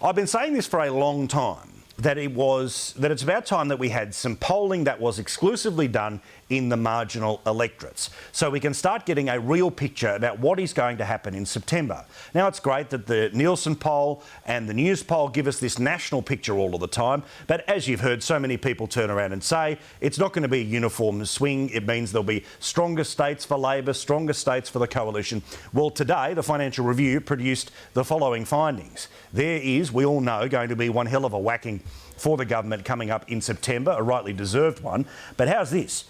I've been saying this for a long time, that it's about time that we had some polling that was exclusively done in the marginal electorates, so we can start getting a real picture about what is going to happen in September. Now, it's great that the Nielsen poll and the News poll give us this national picture all of the time, but as you've heard so many people turn around and say, it's not going to be a uniform swing. It means there'll be stronger states for Labor, stronger states for the coalition. Well, today the Financial Review produced the following findings. There is, we all know, going to be one hell of a whacking for the government coming up in September, a rightly deserved one. But how's this?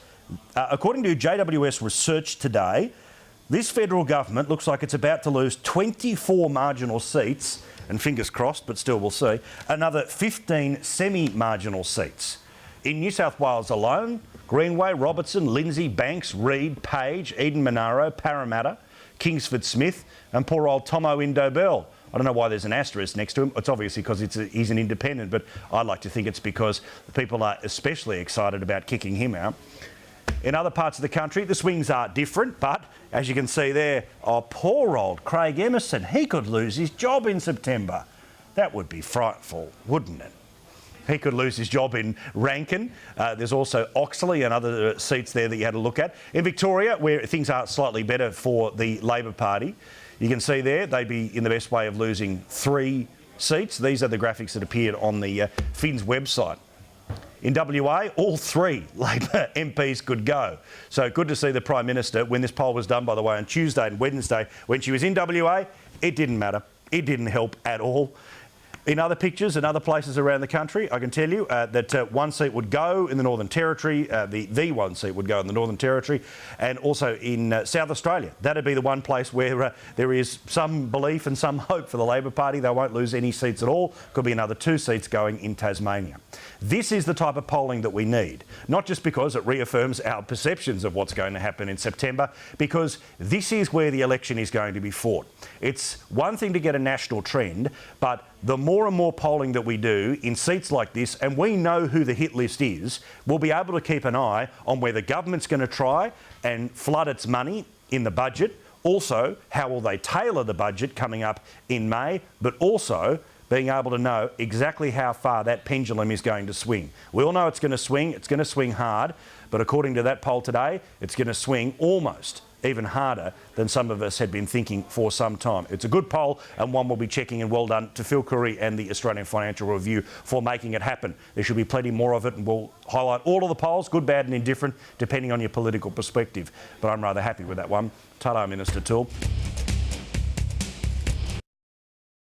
According to JWS research today, this federal government looks like it's about to lose 24 marginal seats, and fingers crossed, but still we'll see, another 15 semi-marginal seats. In New South Wales alone, Greenway, Robertson, Lindsay, Banks, Reid, Page, Eden Monaro, Parramatta, Kingsford Smith and poor old Tomo Indobell. I don't know why there's an asterisk next to him. It's obviously because he's an independent, but I like to think it's because the people are especially excited about kicking him out. In other parts of the country, the swings are different, but as you can see there, oh, poor old Craig Emerson, he could lose his job in September. That would be frightful, wouldn't it? He could lose his job in Rankin. There's also Oxley and other seats there that you had to look at. In Victoria, where things are slightly better for the Labor Party, you can see there they'd be in the best way of losing 3 seats. These are the graphics that appeared on the Finns website. In WA, all 3 Labor MPs could go. So good to see the Prime Minister, when this poll was done, by the way, on Tuesday and Wednesday, when she was in WA, it didn't matter. It didn't help at all. In other pictures and other places around the country, I can tell you that 1 seat would go in the Northern Territory, the 1 seat would go in the Northern Territory, and also in South Australia. That'd be the one place where there is some belief and some hope for the Labor Party. They won't lose any seats at all. Could be another 2 seats going in Tasmania. This is the type of polling that we need, not just because it reaffirms our perceptions of what's going to happen in September, because this is where the election is going to be fought. It's one thing to get a national trend, but the more and more polling that we do in seats like this, and we know who the hit list is, we'll be able to keep an eye on where the government's going to try and flood its money in the budget. Also, how will they tailor the budget coming up in May, but also being able to know exactly how far that pendulum is going to swing. We all know it's going to swing hard, but according to that poll today, it's going to swing almost even harder than some of us had been thinking for some time. It's a good poll and one we'll be checking, and well done to Phil Curry and the Australian Financial Review for making it happen. There should be plenty more of it, and we'll highlight all of the polls, good, bad and indifferent, depending on your political perspective. But I'm rather happy with that one. Ta-da, Minister Toole.